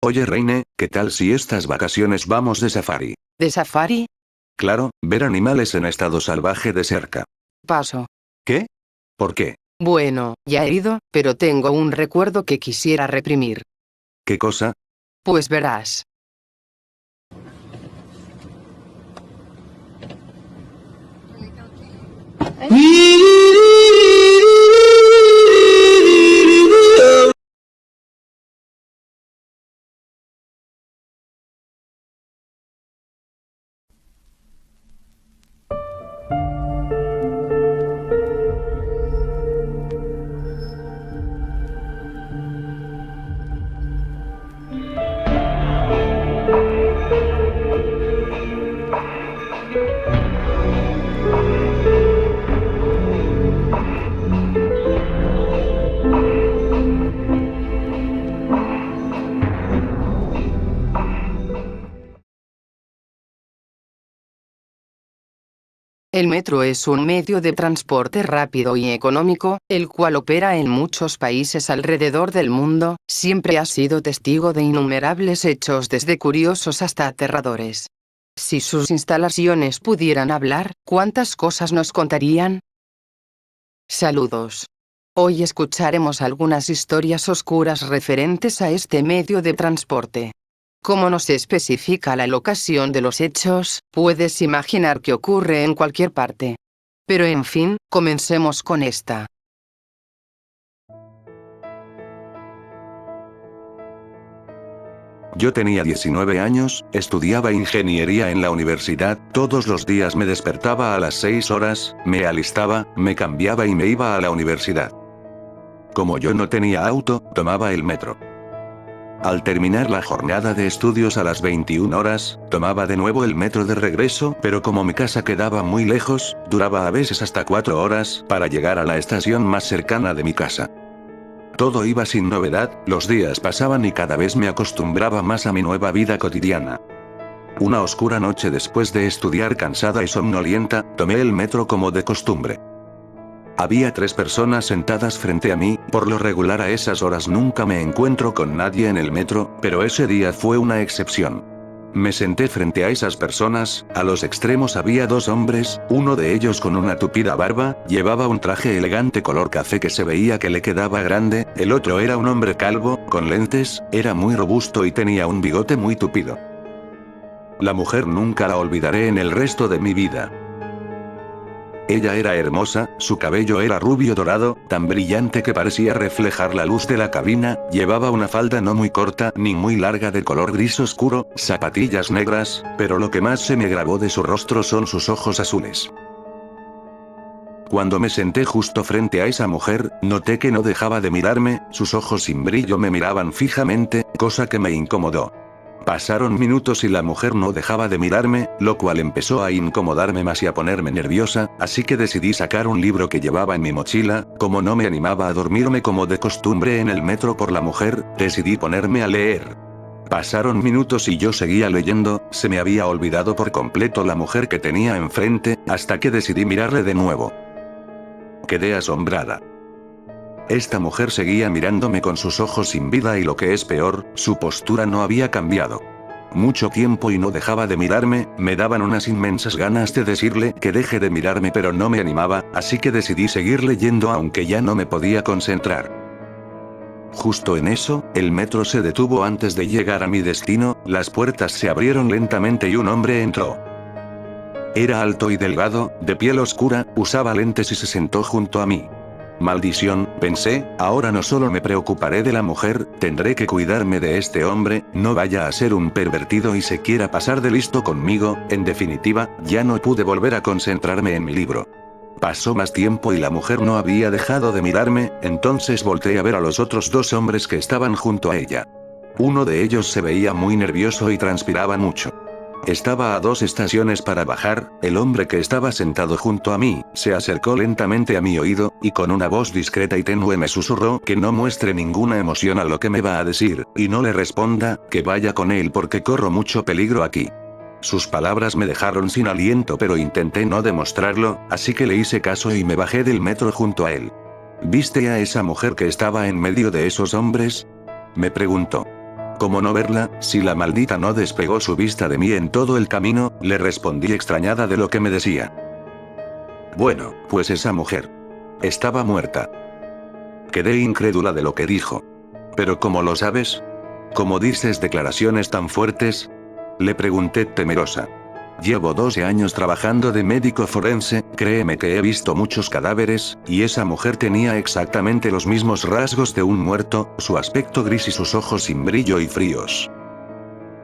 Oye Reine, ¿qué tal si estas vacaciones vamos de safari? ¿De safari? Claro, ver animales en estado salvaje de cerca. Paso. ¿Qué? ¿Por qué? Bueno, ya he ido, pero tengo un recuerdo que quisiera reprimir. ¿Qué cosa? Pues verás. El metro es un medio de transporte rápido y económico, el cual opera en muchos países alrededor del mundo. Siempre ha sido testigo de innumerables hechos desde curiosos hasta aterradores. Si sus instalaciones pudieran hablar, ¿cuántas cosas nos contarían? Saludos. Hoy escucharemos algunas historias oscuras referentes a este medio de transporte. Como no se especifica la locación de los hechos, puedes imaginar que ocurre en cualquier parte. Pero en fin, comencemos con esta. Yo tenía 19 años, estudiaba ingeniería en la universidad, todos los días me despertaba a las 6 horas, me alistaba, me cambiaba y me iba a la universidad. Como yo no tenía auto, tomaba el metro. Al terminar la jornada de estudios a las 21 horas, tomaba de nuevo el metro de regreso, pero como mi casa quedaba muy lejos, duraba a veces hasta 4 horas para llegar a la estación más cercana de mi casa. Todo iba sin novedad, los días pasaban y cada vez me acostumbraba más a mi nueva vida cotidiana. Una oscura noche después de estudiar cansada y somnolienta, tomé el metro como de costumbre. Había 3 personas sentadas frente a mí, por lo regular a esas horas nunca me encuentro con nadie en el metro, pero ese día fue una excepción. Me senté frente a esas personas, a los extremos había 2 hombres, uno de ellos con una tupida barba, llevaba un traje elegante color café que se veía que le quedaba grande, el otro era un hombre calvo, con lentes, era muy robusto y tenía un bigote muy tupido. La mujer nunca la olvidaré en el resto de mi vida. Ella era hermosa, su cabello era rubio dorado, tan brillante que parecía reflejar la luz de la cabina, llevaba una falda no muy corta ni muy larga de color gris oscuro, zapatillas negras, pero lo que más se me grabó de su rostro son sus ojos azules. Cuando me senté justo frente a esa mujer, noté que no dejaba de mirarme, sus ojos sin brillo me miraban fijamente, cosa que me incomodó. Pasaron minutos y la mujer no dejaba de mirarme, lo cual empezó a incomodarme más y a ponerme nerviosa, así que decidí sacar un libro que llevaba en mi mochila, como no me animaba a dormirme como de costumbre en el metro por la mujer, decidí ponerme a leer. Pasaron minutos y yo seguía leyendo, se me había olvidado por completo la mujer que tenía enfrente, hasta que decidí mirarle de nuevo. Quedé asombrada. Esta mujer seguía mirándome con sus ojos sin vida y lo que es peor, su postura no había cambiado. Mucho tiempo y no dejaba de mirarme, me daban unas inmensas ganas de decirle que deje de mirarme pero no me animaba, así que decidí seguir leyendo aunque ya no me podía concentrar. Justo en eso, el metro se detuvo antes de llegar a mi destino, las puertas se abrieron lentamente y un hombre entró. Era alto y delgado, de piel oscura, usaba lentes y se sentó junto a mí. Maldición, pensé, ahora no solo me preocuparé de la mujer, tendré que cuidarme de este hombre, no vaya a ser un pervertido y se quiera pasar de listo conmigo, en definitiva, ya no pude volver a concentrarme en mi libro. Pasó más tiempo y la mujer no había dejado de mirarme, entonces volteé a ver a los otros 2 hombres que estaban junto a ella. Uno de ellos se veía muy nervioso y transpiraba mucho. Estaba a 2 estaciones para bajar, el hombre que estaba sentado junto a mí, se acercó lentamente a mi oído, y con una voz discreta y tenue me susurró que no muestre ninguna emoción a lo que me va a decir, y no le responda, que vaya con él porque corro mucho peligro aquí. Sus palabras me dejaron sin aliento pero intenté no demostrarlo, así que le hice caso y me bajé del metro junto a él. ¿Viste a esa mujer que estaba en medio de esos hombres?, me preguntó. ¿Cómo no verla, si la maldita no despegó su vista de mí en todo el camino? Le respondí extrañada de lo que me decía. Bueno, pues esa mujer estaba muerta. Quedé incrédula de lo que dijo. ¿Pero cómo lo sabes? ¿Cómo dices declaraciones tan fuertes? Le pregunté temerosa. Llevo 12 años trabajando de médico forense, créeme que he visto muchos cadáveres, y esa mujer tenía exactamente los mismos rasgos de un muerto, su aspecto gris y sus ojos sin brillo y fríos.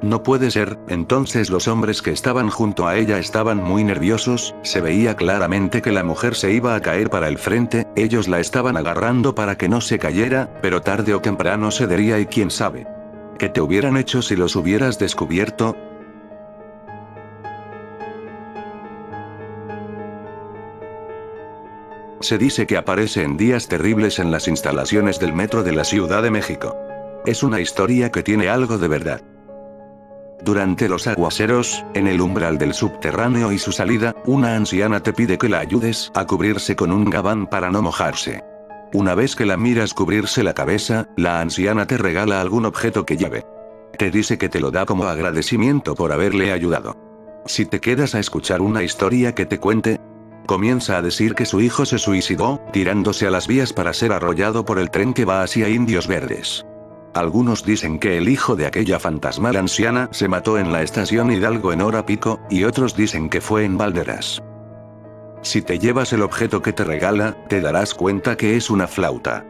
No puede ser, entonces los hombres que estaban junto a ella estaban muy nerviosos, se veía claramente que la mujer se iba a caer para el frente, ellos la estaban agarrando para que no se cayera, pero tarde o temprano se daría y quién sabe. ¿Qué te hubieran hecho si los hubieras descubierto? Se dice que aparece en días terribles en las instalaciones del metro de la Ciudad de México. Es una historia que tiene algo de verdad. Durante los aguaceros, en el umbral del subterráneo y su salida, una anciana te pide que la ayudes a cubrirse con un gabán para no mojarse. Una vez que la miras cubrirse la cabeza, la anciana te regala algún objeto que lleve. Te dice que te lo da como agradecimiento por haberle ayudado. Si te quedas a escuchar una historia que te cuente, comienza a decir que su hijo se suicidó, tirándose a las vías para ser arrollado por el tren que va hacia Indios Verdes. Algunos dicen que el hijo de aquella fantasmal anciana se mató en la estación Hidalgo en hora pico, y otros dicen que fue en Valderas. Si te llevas el objeto que te regala, te darás cuenta que es una flauta.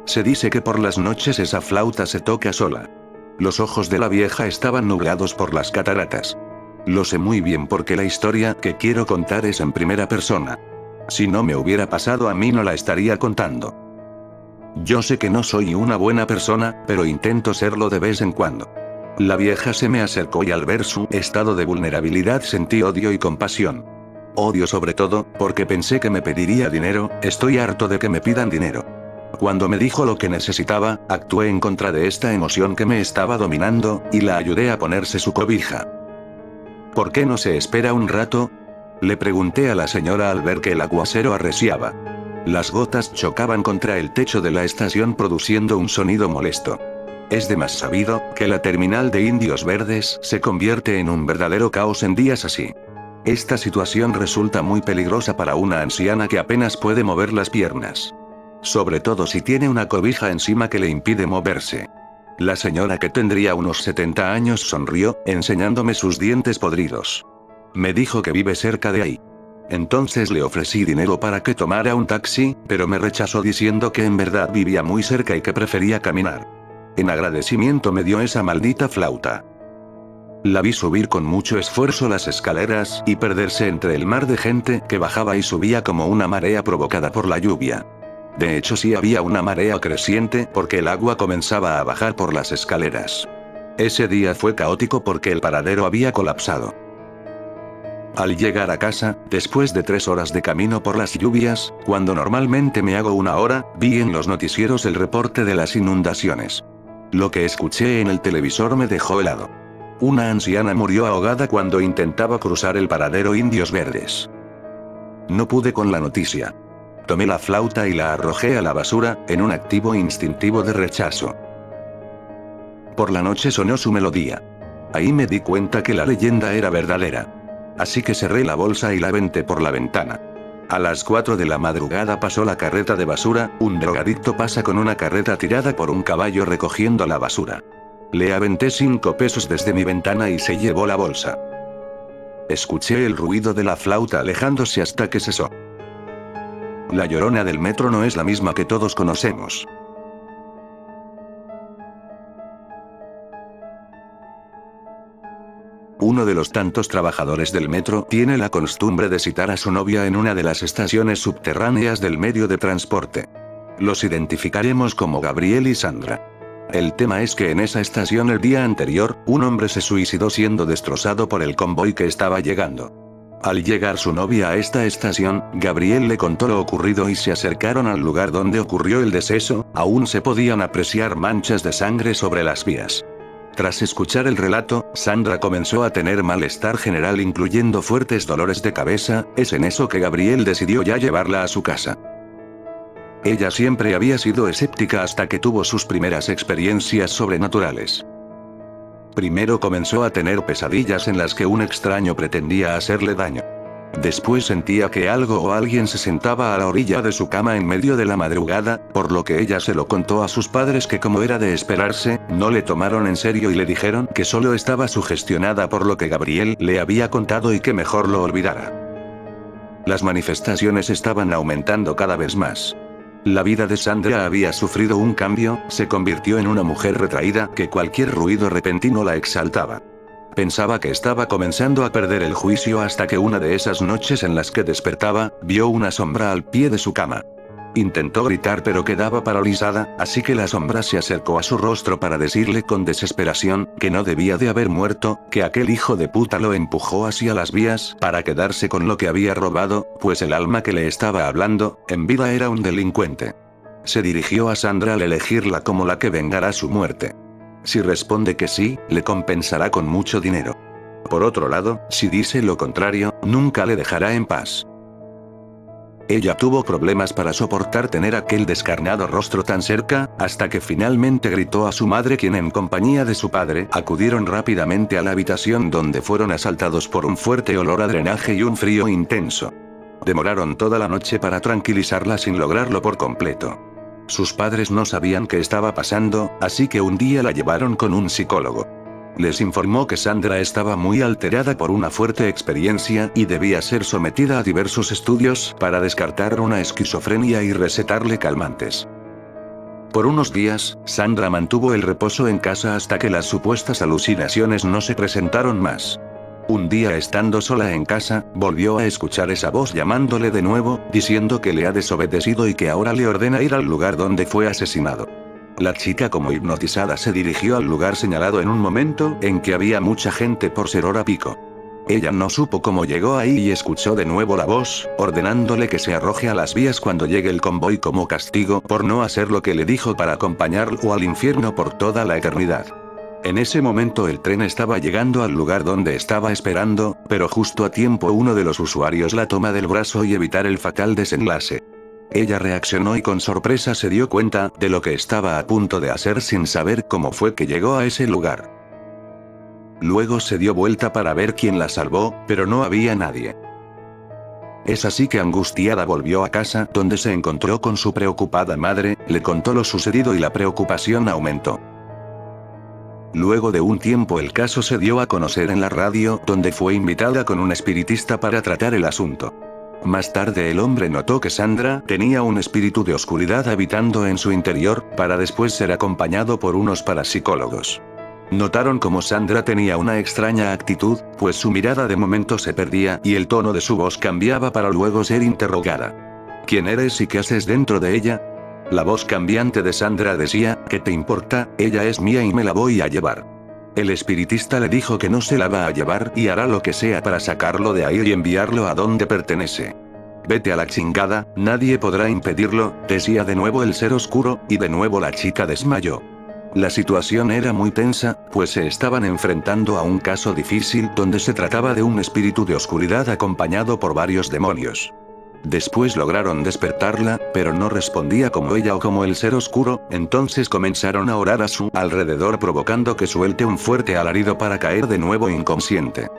Se dice que por las noches esa flauta se toca sola. Los ojos de la vieja estaban nublados por las cataratas. Lo sé muy bien porque la historia que quiero contar es en primera persona. Si no me hubiera pasado a mí no la estaría contando. Yo sé que no soy una buena persona, pero intento serlo de vez en cuando. La vieja se me acercó y al ver su estado de vulnerabilidad sentí odio y compasión. Odio sobre todo, porque pensé que me pediría dinero, estoy harto de que me pidan dinero. Cuando me dijo lo que necesitaba, actué en contra de esta emoción que me estaba dominando, y la ayudé a ponerse su cobija. ¿Por qué no se espera un rato? Le pregunté a la señora al ver que el aguacero arreciaba. Las gotas chocaban contra el techo de la estación produciendo un sonido molesto. Es de más sabido, que la terminal de Indios Verdes se convierte en un verdadero caos en días así. Esta situación resulta muy peligrosa para una anciana que apenas puede mover las piernas. Sobre todo si tiene una cobija encima que le impide moverse. La señora, que tendría unos 70 años, sonrió, enseñándome sus dientes podridos. Me dijo que vive cerca de ahí. Entonces le ofrecí dinero para que tomara un taxi, pero me rechazó diciendo que en verdad vivía muy cerca y que prefería caminar. En agradecimiento me dio esa maldita flauta. La vi subir con mucho esfuerzo las escaleras y perderse entre el mar de gente que bajaba y subía como una marea provocada por la lluvia. De hecho sí había una marea creciente porque el agua comenzaba a bajar por las escaleras. Ese día fue caótico porque el paradero había colapsado. Al llegar a casa, después de 3 horas de camino por las lluvias, cuando normalmente me hago 1 hora, vi en los noticieros el reporte de las inundaciones. Lo que escuché en el televisor me dejó helado. Una anciana murió ahogada cuando intentaba cruzar el paradero Indios Verdes. No pude con la noticia. Tomé la flauta y la arrojé a la basura, en un activo instintivo de rechazo. Por la noche sonó su melodía. Ahí me di cuenta que la leyenda era verdadera. Así que cerré la bolsa y la aventé por la ventana. A las 4 de la madrugada pasó la carreta de basura, un drogadicto pasa con una carreta tirada por un caballo recogiendo la basura. Le aventé 5 pesos desde mi ventana y se llevó la bolsa. Escuché el ruido de la flauta alejándose hasta que cesó. La llorona del metro no es la misma que todos conocemos. Uno de los tantos trabajadores del metro tiene la costumbre de citar a su novia en una de las estaciones subterráneas del medio de transporte. Los identificaremos como Gabriel y Sandra. El tema es que en esa estación el día anterior, un hombre se suicidó siendo destrozado por el convoy que estaba llegando. Al llegar su novia a esta estación, Gabriel le contó lo ocurrido y se acercaron al lugar donde ocurrió el deceso, aún se podían apreciar manchas de sangre sobre las vías. Tras escuchar el relato, Sandra comenzó a tener malestar general incluyendo fuertes dolores de cabeza, es en eso que Gabriel decidió ya llevarla a su casa. Ella siempre había sido escéptica hasta que tuvo sus primeras experiencias sobrenaturales. Primero comenzó a tener pesadillas en las que un extraño pretendía hacerle daño. Después sentía que algo o alguien se sentaba a la orilla de su cama en medio de la madrugada, por lo que ella se lo contó a sus padres que, como era de esperarse, no le tomaron en serio y le dijeron que solo estaba sugestionada por lo que Gabriel le había contado y que mejor lo olvidara. Las manifestaciones estaban aumentando cada vez más. La vida de Sandra había sufrido un cambio, se convirtió en una mujer retraída que cualquier ruido repentino la exaltaba. Pensaba que estaba comenzando a perder el juicio hasta que una de esas noches en las que despertaba, vio una sombra al pie de su cama. Intentó gritar pero quedaba paralizada, así que la sombra se acercó a su rostro para decirle con desesperación que no debía de haber muerto, que aquel hijo de puta lo empujó hacia las vías para quedarse con lo que había robado, pues el alma que le estaba hablando, en vida era un delincuente. Se dirigió a Sandra al elegirla como la que vengará su muerte. Si responde que sí, le compensará con mucho dinero. Por otro lado, si dice lo contrario, nunca le dejará en paz. Ella tuvo problemas para soportar tener aquel descarnado rostro tan cerca, hasta que finalmente gritó a su madre, quien en compañía de su padre acudieron rápidamente a la habitación donde fueron asaltados por un fuerte olor a drenaje y un frío intenso. Demoraron toda la noche para tranquilizarla sin lograrlo por completo. Sus padres no sabían qué estaba pasando, así que un día la llevaron con un psicólogo. Les informó que Sandra estaba muy alterada por una fuerte experiencia y debía ser sometida a diversos estudios para descartar una esquizofrenia y recetarle calmantes. Por unos días, Sandra mantuvo el reposo en casa hasta que las supuestas alucinaciones no se presentaron más. Un día, estando sola en casa, volvió a escuchar esa voz llamándole de nuevo, diciendo que le ha desobedecido y que ahora le ordena ir al lugar donde fue asesinado. La chica, como hipnotizada, se dirigió al lugar señalado en un momento en que había mucha gente por ser hora pico. Ella no supo cómo llegó ahí y escuchó de nuevo la voz, ordenándole que se arroje a las vías cuando llegue el convoy como castigo por no hacer lo que le dijo para acompañarlo al infierno por toda la eternidad. En ese momento el tren estaba llegando al lugar donde estaba esperando, pero justo a tiempo uno de los usuarios la toma del brazo y evitar el fatal desenlace. Ella reaccionó y con sorpresa se dio cuenta de lo que estaba a punto de hacer sin saber cómo fue que llegó a ese lugar. Luego se dio vuelta para ver quién la salvó, pero no había nadie. Es así que angustiada volvió a casa, donde se encontró con su preocupada madre, le contó lo sucedido y la preocupación aumentó. Luego de un tiempo el caso se dio a conocer en la radio, donde fue invitada con un espiritista para tratar el asunto. Más tarde el hombre notó que Sandra tenía un espíritu de oscuridad habitando en su interior, para después ser acompañado por unos parapsicólogos. Notaron cómo Sandra tenía una extraña actitud, pues su mirada de momento se perdía y el tono de su voz cambiaba para luego ser interrogada. ¿Quién eres y qué haces dentro de ella? La voz cambiante de Sandra decía, ¿qué te importa? Ella es mía y me la voy a llevar. El espiritista le dijo que no se la va a llevar y hará lo que sea para sacarlo de ahí y enviarlo a donde pertenece. Vete a la chingada, nadie podrá impedirlo, decía de nuevo el ser oscuro, y de nuevo la chica desmayó. La situación era muy tensa, pues se estaban enfrentando a un caso difícil donde se trataba de un espíritu de oscuridad acompañado por varios demonios. Después lograron despertarla, pero no respondía como ella o como el ser oscuro, entonces comenzaron a orar a su alrededor provocando que suelte un fuerte alarido para caer de nuevo inconsciente.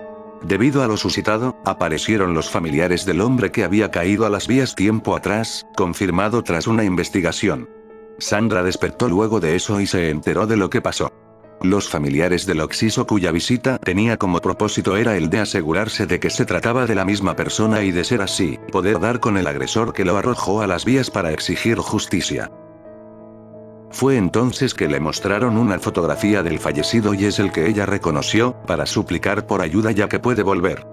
Debido a lo suscitado, aparecieron los familiares del hombre que había caído a las vías tiempo atrás, confirmado tras una investigación. Sandra despertó luego de eso y se enteró de lo que pasó. Los familiares del occiso cuya visita tenía como propósito era el de asegurarse de que se trataba de la misma persona y de ser así, poder dar con el agresor que lo arrojó a las vías para exigir justicia. Fue entonces que le mostraron una fotografía del fallecido y es el que ella reconoció, para suplicar por ayuda ya que puede volver.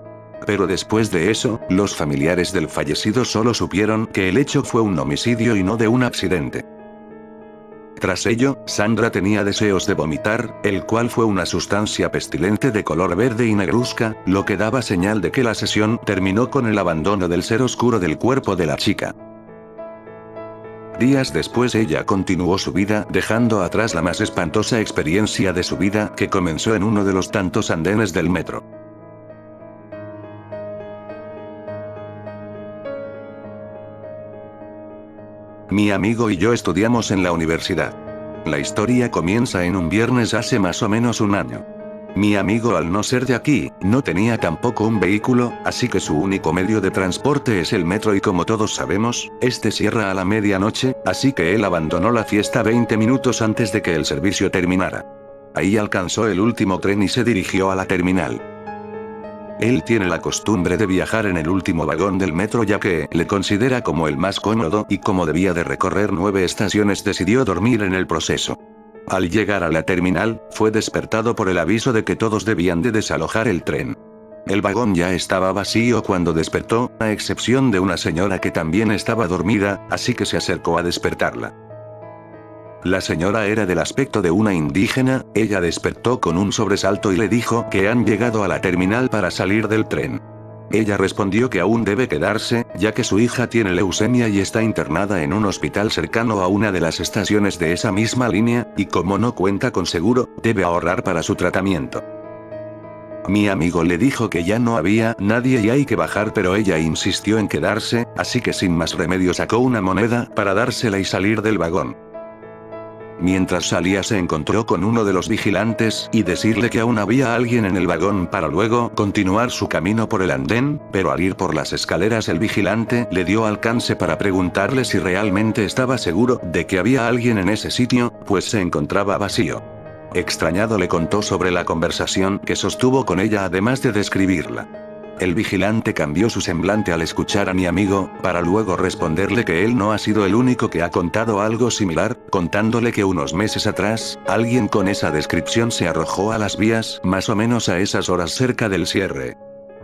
Pero después de eso, los familiares del fallecido solo supieron que el hecho fue un homicidio y no de un accidente. Tras ello, Sandra tenía deseos de vomitar, el cual fue una sustancia pestilente de color verde y negruzca, lo que daba señal de que la sesión terminó con el abandono del ser oscuro del cuerpo de la chica. Días después ella continuó su vida, dejando atrás la más espantosa experiencia de su vida, que comenzó en uno de los tantos andenes del metro. Mi amigo y yo estudiamos en la universidad. La historia comienza en un viernes hace más o menos un año. Mi amigo, al no ser de aquí, no tenía tampoco un vehículo, así que su único medio de transporte es el metro y como todos sabemos, este cierra a la medianoche, así que él abandonó la fiesta 20 minutos antes de que el servicio terminara. Ahí alcanzó el último tren y se dirigió a la terminal. Él tiene la costumbre de viajar en el último vagón del metro ya que le considera como el más cómodo y como debía de recorrer 9 estaciones decidió dormir en el proceso. Al llegar a la terminal, fue despertado por el aviso de que todos debían de desalojar el tren. El vagón ya estaba vacío cuando despertó, a excepción de una señora que también estaba dormida, así que se acercó a despertarla. La señora era del aspecto de una indígena, ella despertó con un sobresalto y le dijo que han llegado a la terminal para salir del tren. Ella respondió que aún debe quedarse, ya que su hija tiene leucemia y está internada en un hospital cercano a una de las estaciones de esa misma línea, y como no cuenta con seguro, debe ahorrar para su tratamiento. Mi amigo le dijo que ya no había nadie y hay que bajar, pero ella insistió en quedarse, así que sin más remedio sacó una moneda para dársela y salir del vagón. Mientras salía se encontró con uno de los vigilantes y decirle que aún había alguien en el vagón para luego continuar su camino por el andén, pero al ir por las escaleras el vigilante le dio alcance para preguntarle si realmente estaba seguro de que había alguien en ese sitio, pues se encontraba vacío. Extrañado le contó sobre la conversación que sostuvo con ella además de describirla. El vigilante cambió su semblante al escuchar a mi amigo, para luego responderle que él no ha sido el único que ha contado algo similar, contándole que unos meses atrás, alguien con esa descripción se arrojó a las vías, más o menos a esas horas cerca del cierre.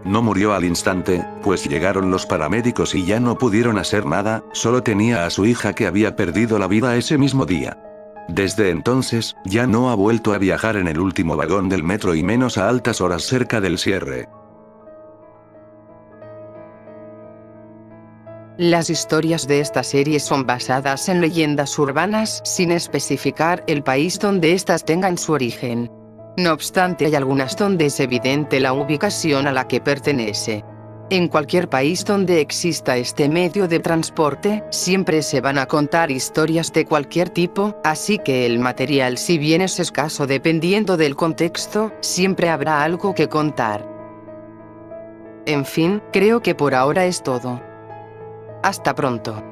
No murió al instante, pues llegaron los paramédicos y ya no pudieron hacer nada, solo tenía a su hija que había perdido la vida ese mismo día. Desde entonces, ya no ha vuelto a viajar en el último vagón del metro y menos a altas horas cerca del cierre. Las historias de esta serie son basadas en leyendas urbanas sin especificar el país donde éstas tengan su origen. No obstante, hay algunas donde es evidente la ubicación a la que pertenece. En cualquier país donde exista este medio de transporte, siempre se van a contar historias de cualquier tipo, así que el material, si bien es escaso dependiendo del contexto, siempre habrá algo que contar. En fin, creo que por ahora es todo. Hasta pronto.